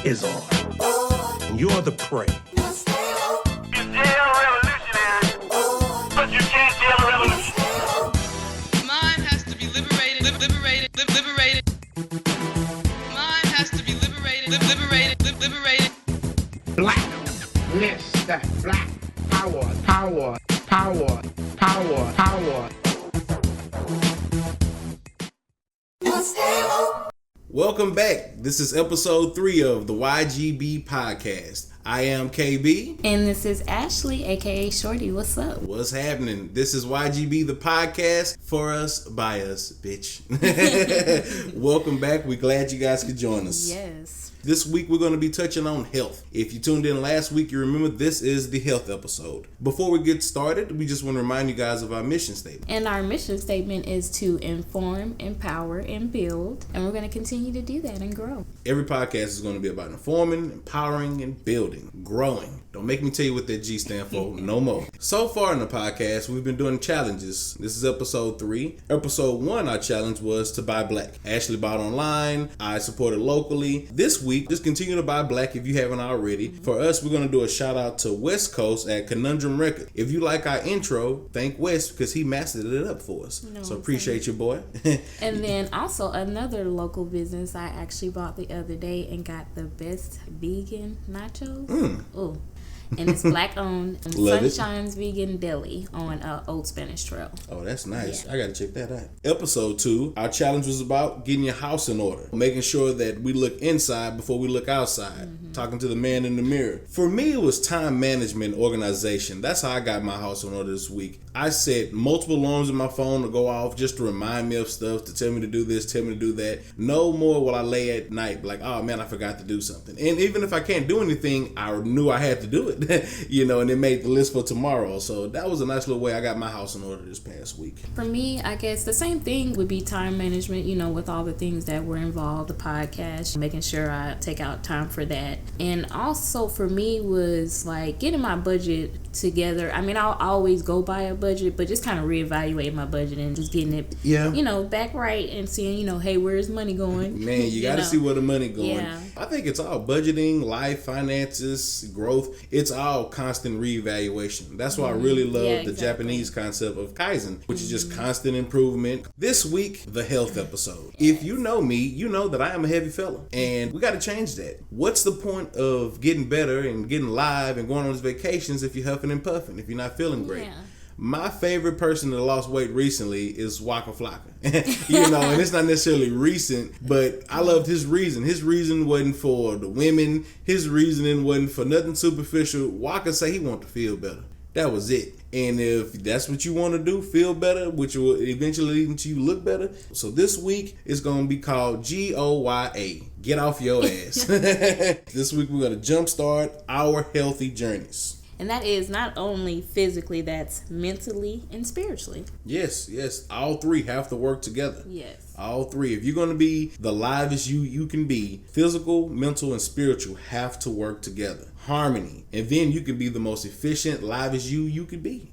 is on. You're the prey. You jail revolutionary, but you can't jail a revolution. Mind has to be liberated. Mind has to be liberated. Blackness, that black power. Welcome back. This is episode 3 of the YGB podcast. I am KB. And this is Ashley, aka Shorty. What's up? What's happening? This is YGB, the podcast for us, by us, bitch. Welcome back. We're glad you guys could join us. Yes. This week we're going to be touching on health. If you tuned in last week, you remember this is the health episode. Before we get started, we just want to remind you guys of our mission statement. And our mission statement is to inform, empower, and build. And we're going to continue to do that and grow. Every podcast is going to be about informing, empowering, and building, growing. Don't make me tell you what that G stand for no more. So far in the podcast, we've been doing challenges. This is episode 3. Episode 1, our challenge was to buy black. Ashley bought online. I supported locally. This week, just continue to buy black if you haven't already. For us, we're going to do a shout out to West Coast at Conundrum Record. If you like our intro, thank West because he mastered it up for us. So appreciate you, boy. And then also another local business I actually bought the other day and got the best vegan nachos. Ooh. And it's black owned. Sunshine's Vegan Deli on Old Spanish Trail. Oh, that's nice. Yeah. I gotta check that out. Episode 2, our challenge was about getting your house in order, making sure that we look inside before we look outside, talking to the man in the mirror. For me, it was time management, organization. That's how I got my house in order this week. I set multiple alarms in my phone to go off just to remind me of stuff, to tell me to do this, tell me to do that. No more will I lay at night like, oh man, I forgot to do something. And even if I can't do anything, I knew I had to do it. And it made the list for tomorrow. So that was a nice little way I got my house in order this past week. For me, I guess the same thing would be time management, with all the things that were involved, the podcast, making sure I take out time for that. And also for me was like getting my budget together. I mean, I'll always go by a budget, but just kind of reevaluating my budget and just getting it, back right and seeing, hey, where's money going? Man, you got to see where the money going. Yeah. I think it's all budgeting, life, finances, growth. It's all constant reevaluation. That's why I really love the Japanese concept of Kaizen, which is just constant improvement. This week, the health episode. If you know me, you know that I am a heavy fella, and we got to change that. What's the point of getting better and getting live and going on these vacations if you're huffing and puffing, if you're not feeling great? Yeah. My favorite person that lost weight recently is Waka Flocka. And it's not necessarily recent, but I loved his reason. His reason wasn't for the women. His reasoning wasn't for nothing superficial. Waka say he want to feel better. That was it. And if that's what you want to do, feel better, which will eventually lead to you look better. So this week is going to be called G.O.Y.A. Get off your ass. This week we're going to jumpstart our healthy journeys. And that is not only physically, that's mentally and spiritually. Yes. All 3 have to work together. Yes. All 3. If you're going to be the livest you can be, physical, mental, and spiritual have to work together. Harmony. And then you can be the most efficient, livest you can be.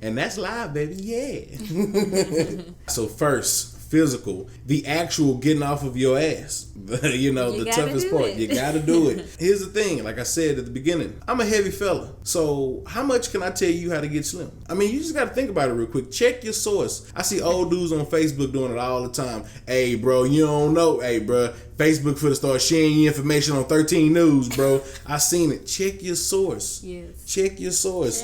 And that's live, baby. Yeah. So first, physical, the actual getting off of your ass. The toughest part. You gotta do it. Here's the thing, like I said at the beginning, I'm a heavy fella. So how much can I tell you how to get slim? I mean, you just gotta think about it real quick. Check your source. I see old dudes on Facebook doing it all the time. Hey bro, you don't know. Hey bro, Facebook for to start sharing your information on 13 News, bro. I seen it. Check your source. Yes. Check your source.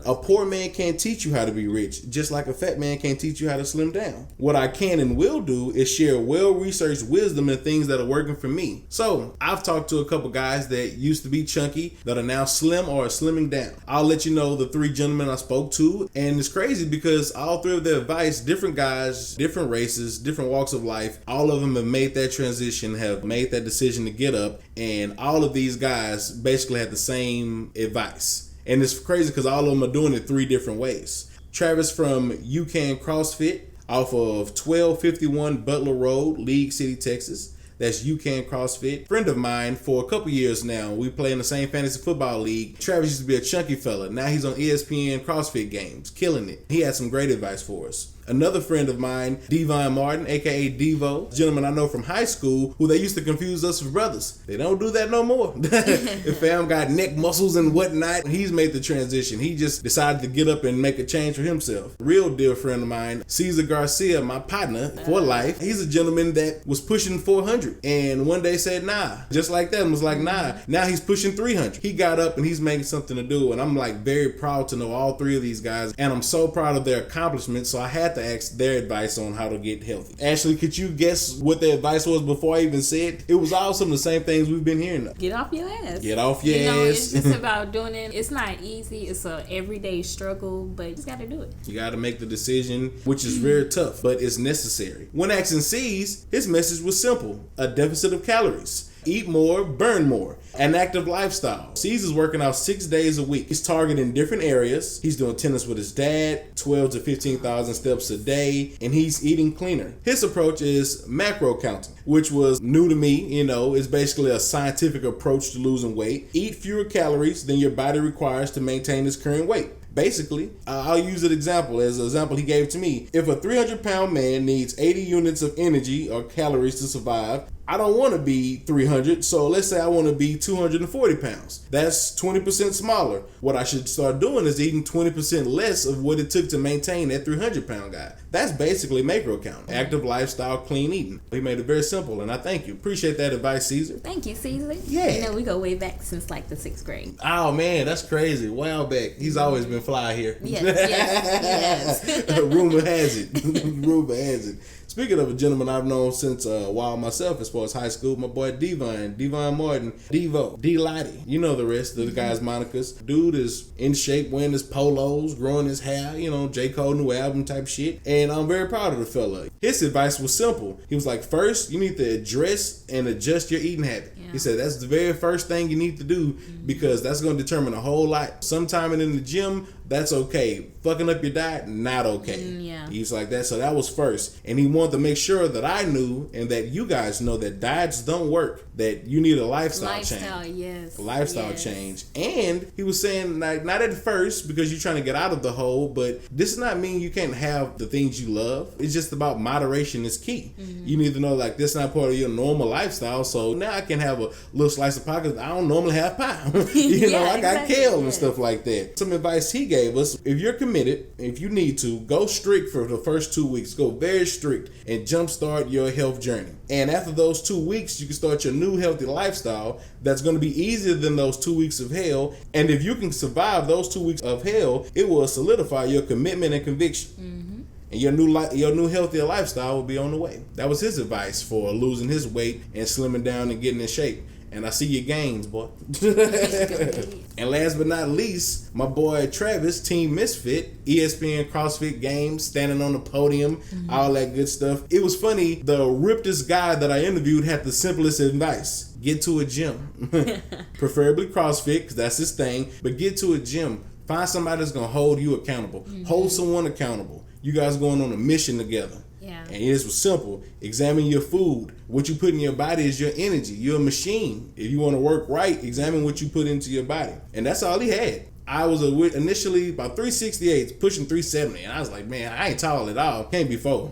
A poor man can't teach you how to be rich, just like a fat man can't teach you how to slim down. What I can and will do is share well-researched wisdom and things that are working for me. So I've talked to a couple guys that used to be chunky that are now slim or are slimming down. I'll let you know the 3 gentlemen I spoke to, and it's crazy because all 3 of their advice, different guys, different races, different walks of life, all of them have made that transition, have made that decision to get up, and all of these guys basically had the same advice. And it's crazy because all of them are doing it 3 different ways. Travis from YGB CrossFit off of 1251 Butler Road, League City, Texas. That's YGB CrossFit. Friend of mine for a couple years now. We play in the same fantasy football league. Travis used to be a chunky fella. Now he's on ESPN CrossFit games, killing it. He had some great advice for us. Another friend of mine, Devon Martin, aka Devo, gentleman I know from high school, who they used to confuse us for brothers. They don't do that no more. If fam got neck muscles and whatnot, he's made the transition. He just decided to get up and make a change for himself. Real dear friend of mine, Cesar Garcia, my partner for life. He's a gentleman that was pushing 400 and one day said nah, just like that, and was like nah. Now he's pushing 300. He got up and he's making something to do, and I'm like very proud to know all three of these guys, and I'm so proud of their accomplishments, so I had to ask their advice on how to get healthy. Ashley, could you guess what their advice was before I even said? It was all some of the same things we've been hearing. Get off your ass. Get off your ass. It's just about doing it. It's not easy. It's a everyday struggle, but you just got to do it. You got to make the decision, which is very tough, but it's necessary. When asking C's, his message was simple: a deficit of calories. Eat more, burn more. An active lifestyle. C's is working out 6 days a week. He's targeting different areas. He's doing tennis with his dad, 12 to 15,000 steps a day, and he's eating cleaner. His approach is macro counting, which was new to me. You know, it's basically a scientific approach to losing weight. Eat fewer calories than your body requires to maintain its current weight. Basically, I'll use an example as an example he gave to me. If a 300-pound man needs 80 units of energy or calories to survive, I don't want to be 300, so let's say I want to be 240 pounds. That's 20% smaller. What I should start doing is eating 20% less of what it took to maintain that 300-pound guy. That's basically macro counting. Active lifestyle, clean eating. He made it very simple, and I thank you. Appreciate that advice, Caesar. Thank you, Caesar. Yeah. You know, we go way back since like the 6th grade. Oh, man, that's crazy. Well back. He's always been fly here. Yes. Rumor has it. Rumor has it. Speaking of a gentleman I've known since a while myself, as far as high school, my boy Devon Martin, Devo, D-Lottie. You know the rest of the guys' monikers. Dude is in shape, wearing his polos, growing his hair, you know, J.O.Y.A new album type shit. And I'm very proud of the fella. His advice was simple. He was like, first, you need to address and adjust your eating habit. Yeah. He said that's the very first thing you need to do because that's going to determine a whole lot. Sometime in the gym, that's okay. Fucking up your diet, not okay. Yeah. He's like that. So that was first. And he wanted to make sure that I knew and that you guys know that diets don't work. That you need a lifestyle change. Yes. Lifestyle change. And he was saying, like, not at first because you're trying to get out of the hole, but this does not mean you can't have the things you love. It's just about moderation is key. You need to know, like, this is not part of your normal lifestyle. So now I can have a little slice of pie because I don't normally have pie. You know, I got kale and stuff like that. Some advice he gave us: if you're committed, if you need to, go strict for the first 2 weeks. Go very strict and jumpstart your health journey. And after those 2 weeks, you can start your new healthy lifestyle that's going to be easier than those 2 weeks of hell. And if you can survive those 2 weeks of hell, it will solidify your commitment and conviction. And your new healthier lifestyle will be on the way. That was his advice for losing his weight and slimming down and getting in shape. And I see your gains, boy. And last but not least, my boy Travis, Team Misfit, ESPN CrossFit Games, standing on the podium, all that good stuff. It was funny, the rippedest guy that I interviewed had the simplest advice: get to a gym. Preferably CrossFit, because that's his thing, but get to a gym. Find somebody that's going to hold you accountable. Hold someone accountable. You guys going on a mission together. Yeah. And it was simple. Examine your food. What you put in your body is your energy. You're a machine. If you want to work right, examine what you put into your body. And that's all he had. I was initially about 368, pushing 370. And I was like, man, I ain't tall at all. Can't be 4.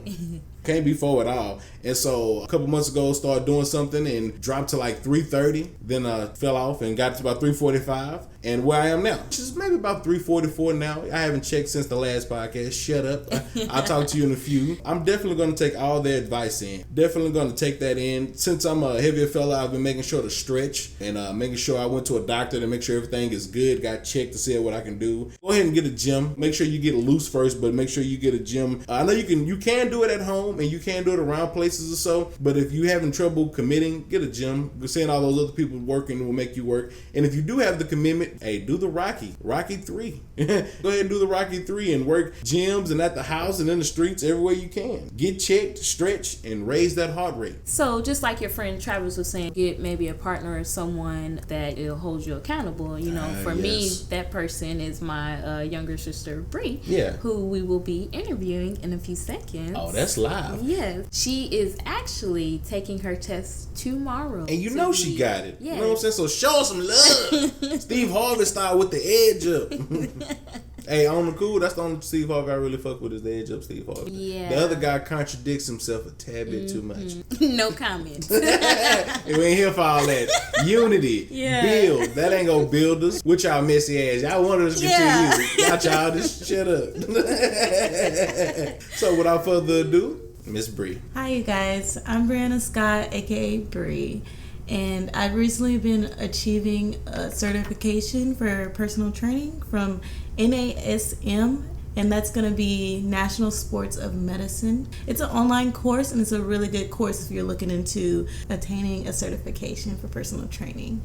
Can't be 4 at all. And so a couple months ago, started doing something and dropped to like 330. Then I fell off and got to about 345. And where I am now, which is maybe about 344 now. I haven't checked since the last podcast. Shut up. I'll talk to you in a few. I'm definitely going to take all their advice in. Definitely going to take that in. Since I'm a heavier fella, I've been making sure to stretch and making sure I went to a doctor to make sure everything is good. Got checked to see what I can do. Go ahead and get a gym. Make sure you get loose first, but make sure you get a gym. I know you can do it at home and you can do it around places or so, but if you having trouble committing, get a gym. Seeing all those other people working will make you work. And if you do have the commitment, hey, do the Rocky 3. Go ahead and do the Rocky 3 and work gyms and at the house and in the streets everywhere you can. Get checked, stretch, and raise that heart rate. So just like your friend Travis was saying, get maybe a partner or someone that will hold you accountable. You know, for me, that person is my younger sister Bree, who we will be interviewing in a few seconds. Oh, that's live. Yes. She is actually taking her test tomorrow. And you know she got it. You know what I'm saying? So show her some love. Steve Harvey style with the edge up. Hey, on the cool, that's the only Steve Harvey I really fuck with is the Edge Up Steve Harvey. Yeah. The other guy contradicts himself a tad bit too much. No comment. We ain't here for all that. Unity, build. That ain't gonna build us. With y'all messy ass. Y'all wanted us to continue. Y'all childish. Shut up. So without further ado, Miss Bree. Hi, you guys. I'm Brianna Scott, aka Bree, and I've recently been achieving a certification for personal training from NASM, and that's going to be National Sports of Medicine. It's an online course, and it's a really good course if you're looking into attaining a certification for personal training.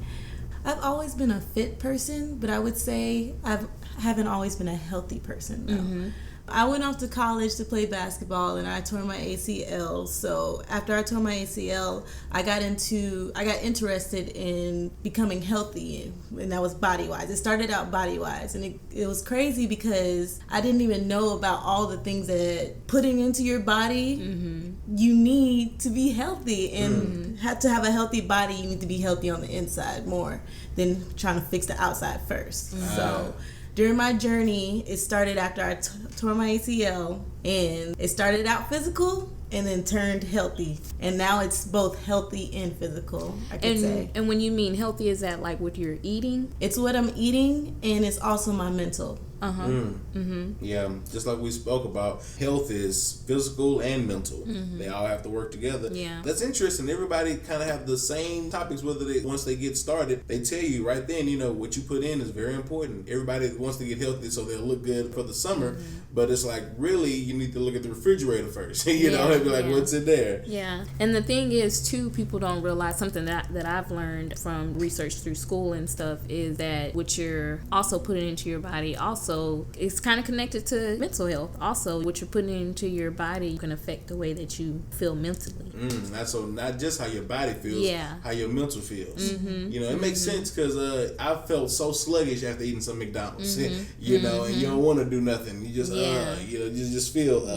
I've always been a fit person, but I would say I haven't always been a healthy person, though. Mm-hmm. I went off to college to play basketball and I tore my ACL. So after I tore my ACL, I got interested in becoming healthy, and that was body-wise. It started out body-wise, and it was crazy because I didn't even know about all the things that putting into your body you need to be healthy, and to have a healthy body, you need to be healthy on the inside more than trying to fix the outside first. So during my journey, it started after I tore my ACL, and it started out physical and then turned healthy. And now it's both healthy and physical, I could say. And when you mean healthy, is that like what you're eating? It's what I'm eating, and it's also my mental. Yeah, just like we spoke about, health is physical and mental. They all have to work together. Yeah, that's interesting. Everybody kind of have the same topics. Whether once they get started, they tell you right then, what you put in is very important. Everybody wants to get healthy so they'll look good for the summer, but it's like really you need to look at the refrigerator first. And be like, what's in there? Yeah, and the thing is too, people don't realize something that I've learned from research through school and stuff is that what you're also putting into your body also. It's kind of connected to mental health. Also, what you're putting into your body can affect the way that you feel mentally. That's so not just how your body feels, how your mental feels. It makes sense because I felt so sluggish after eating some McDonald's. And you don't want to do nothing. You just you just feel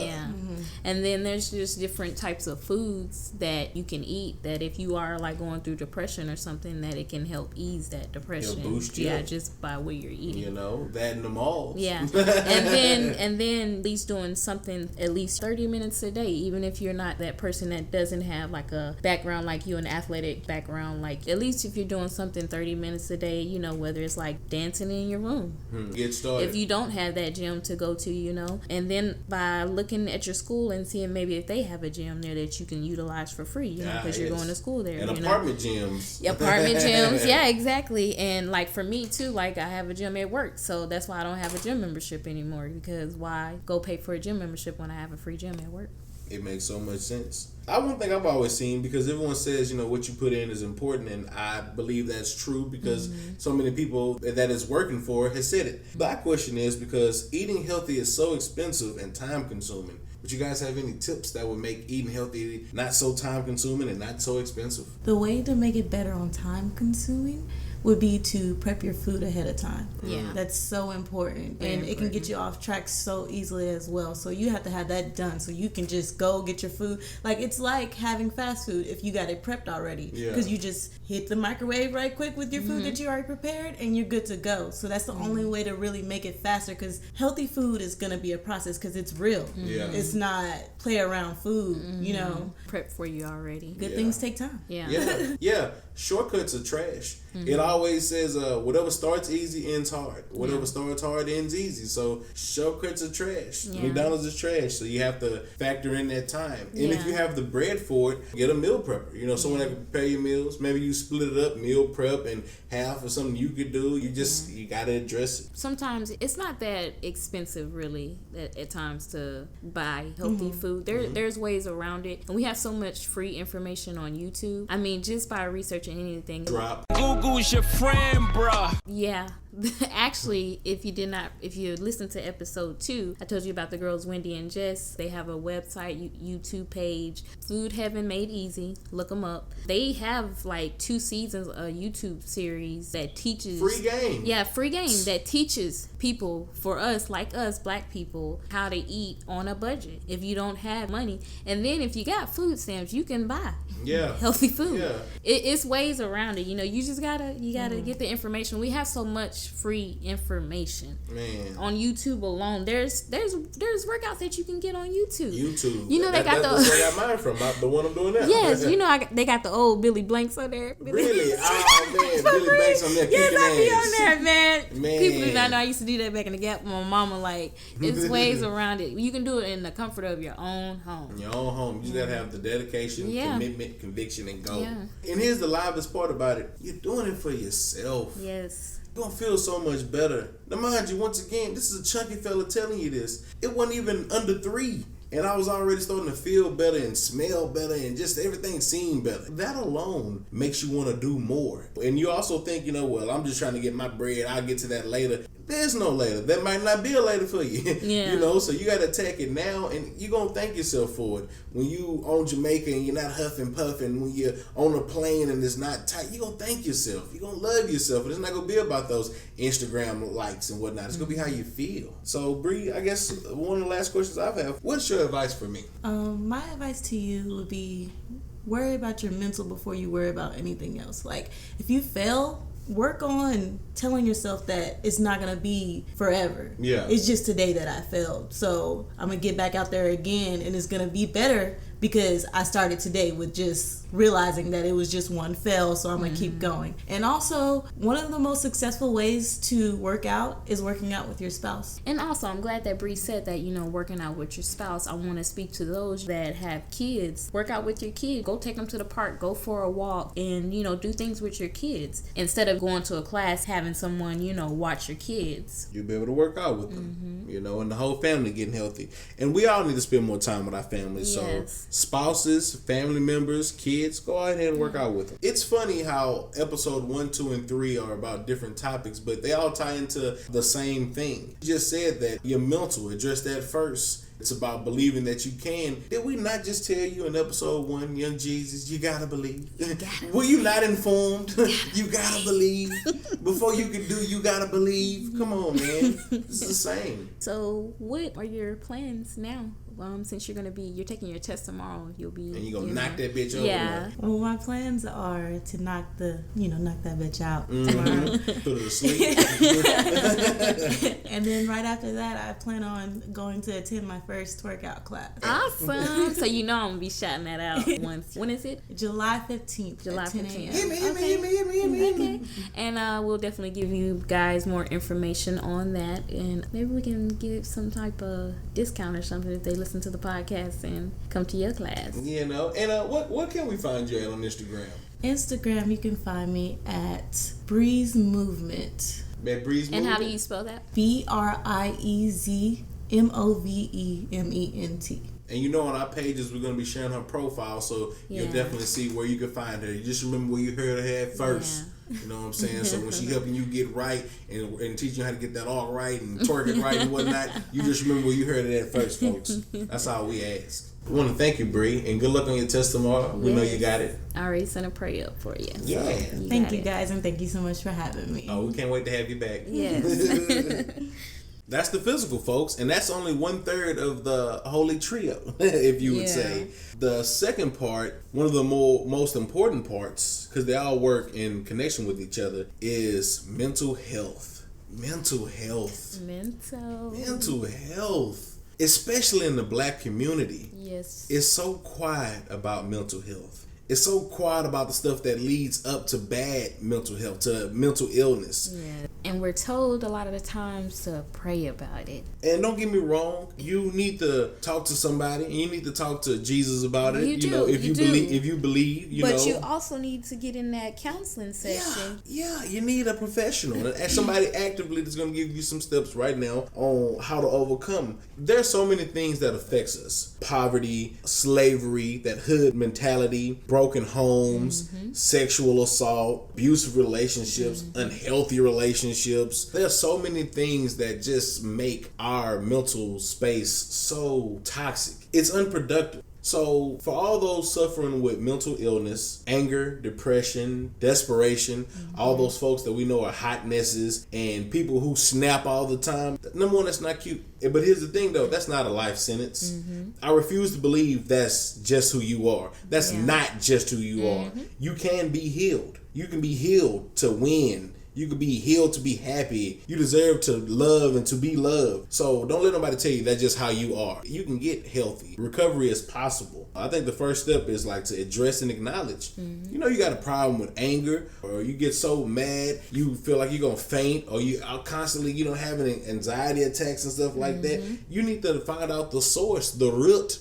And then there's just different types of foods that you can eat that if you are like going through depression or something, that it can help ease that depression. It'll boost you up. Just by what you're eating. That in the mall. Yeah. and then at least doing something at least 30 minutes a day, even if you're not that person that doesn't have like a background like you, an athletic background, like at least if you're doing something 30 minutes a day, whether it's like dancing in your room. Get started. If you don't have that gym to go to, and then by looking at your school and seeing maybe if they have a gym there that you can utilize for free, because you're going to school there. And apartment gyms. Apartment gyms, yeah, exactly. And like for me too, like I have a gym at work, so that's why I don't have a gym membership anymore, because why go pay for a gym membership when I have a free gym at work? It makes so much sense. One thing I've always seen, because everyone says, what you put in is important, and I believe that's true because so many people that it's working for has said it. My question is, because eating healthy is so expensive and time consuming, would you guys have any tips that would make eating healthy not so time consuming and not so expensive? The way to make it better on time consuming would be to prep your food ahead of time. Yeah. That's so important. And it can get you off track so easily as well. So you have to have that done so you can just go get your food. Like, it's like having fast food if you got it prepped already. Because you just hit the microwave right quick with your food that you already prepared and you're good to go. So that's the only way to really make it faster, because healthy food is going to be a process because it's real. It's not play around food, Prep for you already. Good things take time. Yeah. Shortcuts are trash. It always says whatever starts easy ends hard. Whatever starts hard ends easy. So shortcuts are trash. McDonald's is trash. So you have to factor in that time. And if you have the bread for it, get a meal prepper. Someone that can prepare your meals. Maybe you split it up, meal prep, and half or something you could do. You got to address it. Sometimes it's not that expensive really at times to buy healthy food. There's ways around it. And we have so much free information on YouTube. I mean, just by researching anything. Google's your friend, bruh. Yeah. Actually, if you listened to episode 2, I told you about the girls Wendy and Jess. They have a website, YouTube page, Food Heaven Made Easy. Look them up. They have like 2 seasons of YouTube series that teaches free game. Yeah, free game that teaches people, for us, like us, black people, how to eat on a budget if you don't have money. And then if you got food stamps, you can buy healthy food. It's ways around it. You just gotta get the information. We have so much much free information. Man. On YouTube alone, there's workouts that you can get on YouTube. YouTube. You know they got that's where I got mine from. The one I'm doing now. Yes, you know they got the old Billy Blanks on there. Really? Oh man, Billy Blanks on there kicking yes, I be ass. on there, man. People do not know I used to do that back in the Gap with my mama. Like, it's ways around it. You can do it in the comfort of your own home. Your own home. You just gotta have the dedication, commitment, conviction, and go. Yeah. And here's the livest part about it: you're doing it for yourself. Yes. You're gonna feel so much better. Now, mind you, once again, this is a chunky fella telling you this. It wasn't even under 3. And I was already starting to feel better and smell better and just everything seemed better. That alone makes you want to do more. And you also think, well, I'm just trying to get my bread. I'll get to that later. There's no later. That might not be a later for you. Yeah. So you got to attack it now, and you're going to thank yourself for it. When you on Jamaica and you're not huffing puffing, when you're on a plane and it's not tight, you're going to thank yourself. You're going to love yourself. And it's not going to be about those Instagram likes and whatnot. It's going to be how you feel. So, Bree, I guess one of the last questions I have, what's your advice for me? My advice to you would be worry about your mental before you worry about anything else. Like, if you fail, work on telling yourself that it's not going to be forever. Yeah. It's just today that I failed. So I'm going to get back out there again, and it's going to be better because I started today with just realizing that it was just one fail, so I'm going to keep going. And also, one of the most successful ways to work out is working out with your spouse. And also, I'm glad that Bree said that, working out with your spouse. I want to speak to those that have kids. Work out with your kid. Go take them to the park. Go for a walk and, do things with your kids. Instead of going to a class, having someone, watch your kids. You'll be able to work out with them, and the whole family getting healthy. And we all need to spend more time with our families. Yes. So spouses, family members, kids, go ahead and work out with them. It's funny how episode 1, 2, and 3 are about different topics, but they all tie into the same thing. You just said that your mental, address that first. It's about believing that you can. Did we not just tell you in episode 1, Young Jesus, you gotta believe? Were you not informed? You gotta believe. Before you can do, you gotta believe. Come on, man. It's the same. So what are your plans now? Since you're taking your test tomorrow, you'll be... And you're gonna knock that bitch over. Yeah. Well, my plans are to knock that bitch out tomorrow. Put her to sleep. And then right after that, I plan on going to attend my first workout class. Awesome. So I'm going to be shouting that out once. When is it? July 15th. July at 10 15th. a.m. Hit me. Okay. And we'll definitely give you guys more information on that. And maybe we can give some type of discount or something if they listen to the podcast and come to your class. And what can we find you at on Instagram? Instagram, you can find me at Breize Movement. At Breize Movement? And how do you spell that? BRIEZMOVEMENT. And on our pages, we're going to be sharing her profile, so you'll definitely see where you can find her. Just remember where you heard her at first. Yeah. You know what I'm saying? So when she helping you get right and teaching you how to get that all right and twerk it right and whatnot, you just remember where you heard it at first, folks. That's all we ask. I want to thank you, Bree, and good luck on your test tomorrow. We know you got it. I already sent a prayer up for you. Yeah. Thank you guys, and thank you so much for having me. Oh, we can't wait to have you back. Yes. That's the physical, folks, and that's only 1/3 of the holy trio, if you would say. The second part, one of the most important parts, because they all work in connection with each other, is mental health. Mental health. Especially in the Black community. Yes. It's so quiet about mental health. It's so quiet about the stuff that leads up to bad mental health, to mental illness. Yeah. And we're told a lot of the times to pray about it. And don't get me wrong, you need to talk to somebody, and you need to talk to Jesus about it. If you believe. But you also need to get in that counseling session. Yeah, you need a professional and somebody actively that's going to give you some steps right now on how to overcome. There's so many things that affects us: poverty, slavery, that hood mentality, broken homes, sexual assault, abusive relationships, unhealthy relationships. There's so many things that just make our mental space so toxic. It's unproductive. So for all those suffering with mental illness, anger, depression, desperation, all those folks that we know are hot messes and people who snap all the time, number one, that's not cute. But here's the thing though, that's not a life sentence. I refuse to believe that's just who you are. That's not just who you are. You can be healed. You can be healed to win. You could be healed to be happy. You deserve to love and to be loved. So don't let nobody tell you that's just how you are. You can get healthy. Recovery is possible. I think the first step is like to address and acknowledge. You know, you got a problem with anger, or you get so mad you feel like you're gonna faint, or you are constantly, you know, having anxiety attacks and stuff like that. You need to find out the source, the root.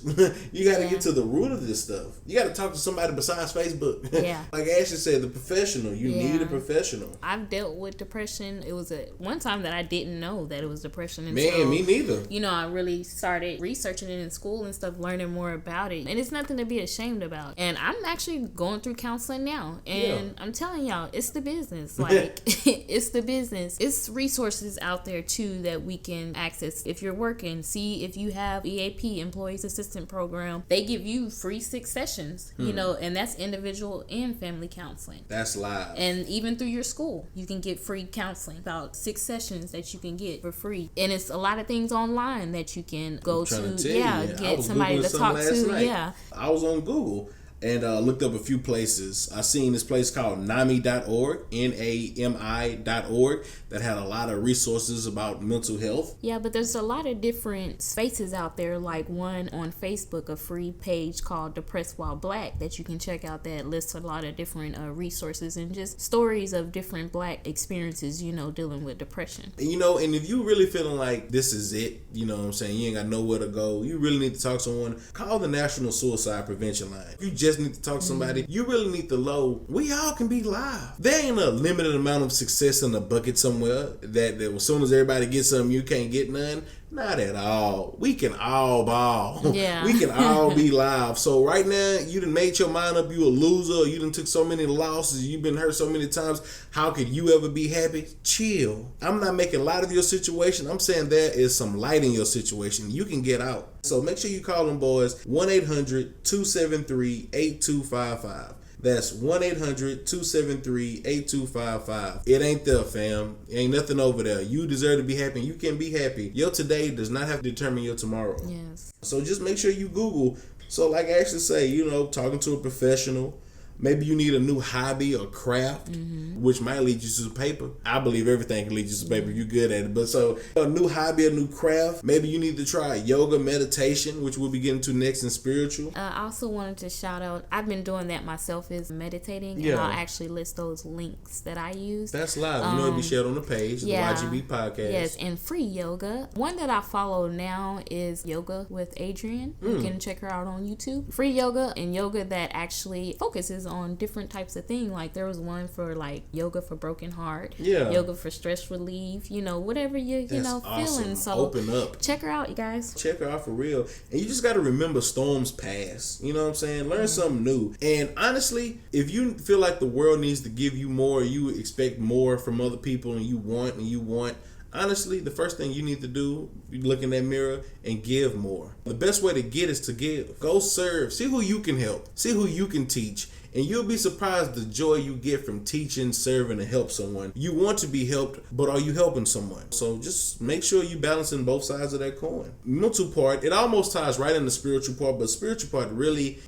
You got to get to the root of this stuff. You got to talk to somebody besides Facebook. Yeah. Like Ashley said, the professional. You need a professional. I've dealt with depression. It was one time that I didn't know that it was depression. And Man, so, me neither. You know, I really started researching it in school and stuff, learning more about it. And it's nothing to be ashamed about. And I'm actually going through counseling now. And I'm telling y'all, it's the business. Like, it's the business. It's resources out there, too, that we can access. If you're working, see if you have EAP, Employees Assistant Program. They give you free 6 sessions, you know, and that's individual and family counseling. That's live. And even through your school, you can get free counseling. About 6 sessions that you can get for free. And it's a lot of things online that you can go to. Get somebody to talk to. Night. Yeah. I was on Google and looked up a few places. I seen this place called NAMI.org, NAMI.org, that had a lot of resources about mental health. Yeah, but there's a lot of different spaces out there, like one on Facebook, a free page called Depressed While Black that you can check out that lists a lot of different resources and just stories of different Black experiences, you know, dealing with depression. You know, and if you really feeling like this is it, you know what I'm saying, you ain't got nowhere to go, you really need to talk to someone, call the National Suicide Prevention Line. You just need to talk to somebody. You really need to know we all can be live. There ain't a limited amount of success in a bucket somewhere that as soon as everybody gets something, you can't get none. Not at all. We can all ball. Yeah. We can all be live. So right now, you done made your mind up you a loser. You done took so many losses. You've been hurt so many times. How could you ever be happy? Chill. I'm not making light of your situation. I'm saying there is some light in your situation. You can get out. So make sure you call them boys 1-800-273-8255. That's 1-800-273-8255. It ain't there, fam. Ain't nothing over there. You deserve to be happy. You can be happy. Your today does not have to determine your tomorrow. Yes. So just make sure you Google. So like I actually say, you know, talking to a professional. Maybe you need a new hobby or craft, which might lead you to paper. I believe everything can lead you to paper if you're good at it. But so a new hobby, a new craft. Maybe you need to try yoga, meditation, which we'll be getting to next, in spiritual. I also wanted to shout out, I've been doing that myself, is meditating. And I'll actually list those links that I use. That's live. You know, it'll be shared on the page, the YGB podcast. Yes, and free yoga. One that I follow now is Yoga with Adrienne. You can check her out on YouTube. Free yoga and yoga that actually focuses on different types of things. Like there was one for like yoga for broken heart, yoga for stress relief, you know, whatever you know, awesome. feeling. So open up. Check her out, you guys. Check her out for real. And you just got to remember storms pass. You know what I'm saying? Learn something new. And honestly, if you feel like the world needs to give you more, you expect more from other people, and you want, honestly, the first thing you need to do, you look in that mirror and give more. The best way to get is to give. Go serve. See who you can help. See who you can teach. And you'll be surprised the joy you get from teaching, serving, and help someone. You want to be helped, but are you helping someone? So just make sure you're balancing both sides of that coin. Mental part, it almost ties right in the spiritual part, but spiritual part really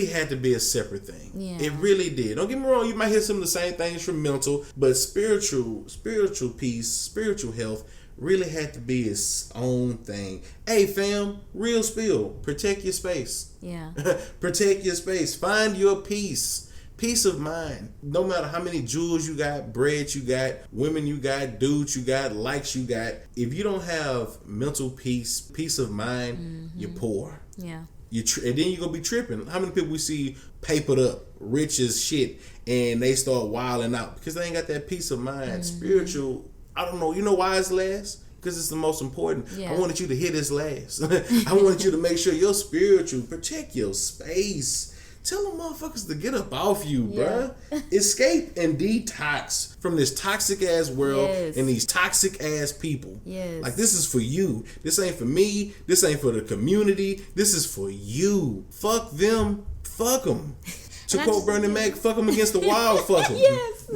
had to be a separate thing. Yeah. It really did. Don't get me wrong, you might hear some of the same things from mental, but spiritual peace, spiritual health really had to be its own thing. Hey fam, real spill. Protect your space. Yeah. Protect your space. Find your peace. Peace of mind. No matter how many jewels you got, bread you got, women you got, dudes you got, likes you got, if you don't have mental peace, peace of mind, you're poor. Yeah. And then you're going to be tripping. How many people we see papered up, rich as shit, and they start wilding out because they ain't got that peace of mind. Spiritual, I don't know. You know why it's last? Because it's the most important. Yeah. I wanted you to hear this last. I wanted you to make sure you're spiritual. Protect your space. Tell them motherfuckers to get up off you, bruh. Escape and detox from this toxic ass world and these toxic ass people. Yes. Like, this is for you. This ain't for me. This ain't for the community. This is for you. Fuck them. Fuck them. To quote Bernie Mac, fuck them against the wall, fuck them. Yes.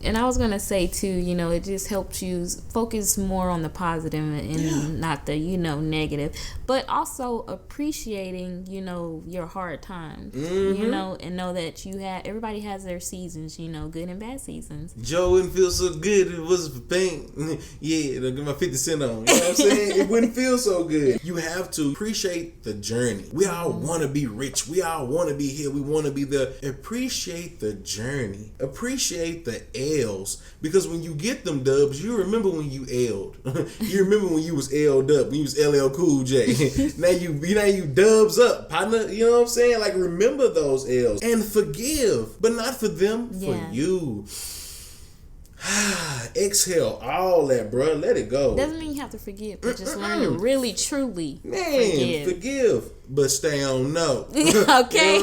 And I was going to say, too, you know, it just helps you focus more on the positive and not the, you know, negative. But also appreciating, you know, your hard times, you know, and know that everybody has their seasons, you know, good and bad seasons. Joe wouldn't feel so good if it wasn't for pain. Yeah, they'll get my 50 cent on. You know what I'm saying? It wouldn't feel so good. You have to appreciate the journey. We all want to be rich. We all want to be here. We want to be there. Appreciate the journey. Appreciate the L's. Because when you get them dubs, you remember when you L'd. You remember when you was L'd up, when you was LL Cool J. now you dubs up, partner. You know what I'm saying? Like, remember those L's. And forgive. But not for them, for you. Exhale all that, bro. Let it go. Doesn't mean you have to forgive, but just learn to really, truly forgive. But stay on no. Okay. You know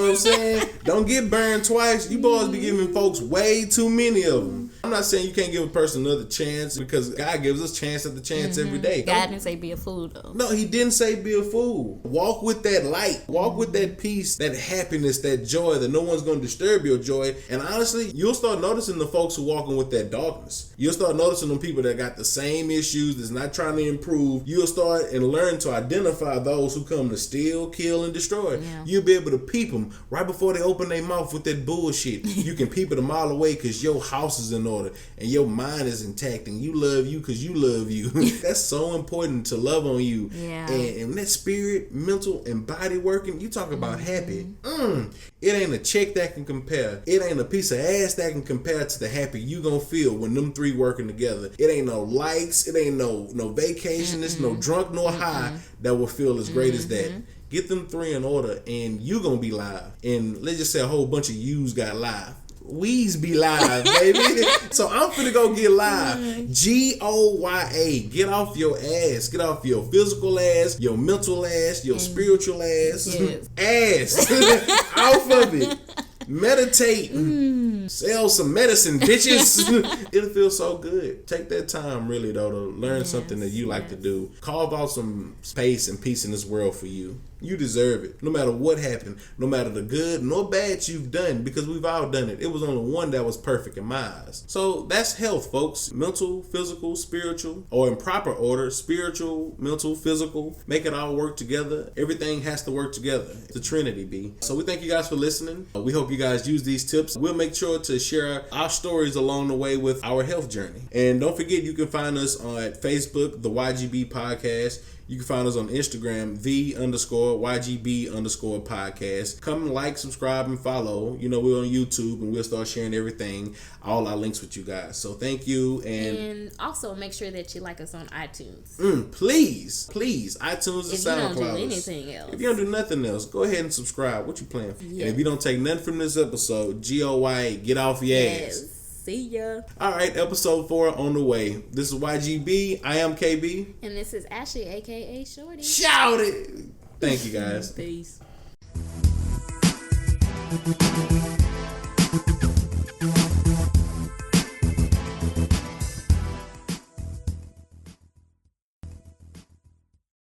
what I'm saying? Don't get burned twice. You boys be giving folks way too many of them. I'm not saying you can't give a person another chance, because God gives us chance after chance every day. God didn't say be a fool, though. No, he didn't say be a fool. Walk with that light. Walk with that peace, that happiness, that joy, that no one's going to disturb your joy. And honestly, you'll start noticing the folks who walking with that darkness. You'll start noticing them people that got the same issues, that's not trying to improve. You'll start and learn to identify those who come to steal, kill, and destroy. Yeah. You'll be able to peep them right before they open their mouth with that bullshit. You can peep it a mile away because your house is in order and your mind is intact and you love you because you love you. That's so important, to love on you. Yeah. And that spirit, mental, and body working, you talk about happy. It ain't a check that can compare. It ain't a piece of ass that can compare to the happy you gonna feel when them three working together. It ain't no likes. It ain't no vacation. It's no drunk nor high that will feel as great as that. Get them three in order and you gonna be live. And let's just say a whole bunch of yous got live. We's be live, baby. So I'm finna go get live. G.O.Y.A. Get off your ass. Get off your physical ass, your mental ass, your spiritual ass. Yes. Ass. Off of it. Meditate. Sell some medicine, bitches. It'll feel so good. Take that time, really, though, to learn something that you like to do. Carve out some space and peace in this world for you. You deserve it. No matter what happened, no matter the good nor bad you've done, because we've all done it. It was only one that was perfect in my eyes. So that's health, folks. Mental, physical, spiritual, or in proper order, spiritual, mental, physical. Make it all work together. Everything has to work together. It's the Trinity, B. So we thank you guys for listening. We hope you guys use these tips. We'll make sure to share our stories along the way with our health journey. And don't forget, you can find us on Facebook, the YGB Podcast. You can find us on Instagram, _YGB_podcast. Come like, subscribe, and follow. You know, we're on YouTube, and we'll start sharing everything, all our links with you guys. So thank you. And also make sure that you like us on iTunes. Please. iTunes and SoundCloud. If you don't do anything else. If you don't do nothing else, go ahead and subscribe. What you playing for? Yeah. And if you don't take nothing from this episode, G.O.Y.A, get off your ass. See ya. All right, episode 4 on the way. This is YGB. I am KB. And this is Ashley, a.k.a. Shorty. Shout it. Thank you, guys. Peace.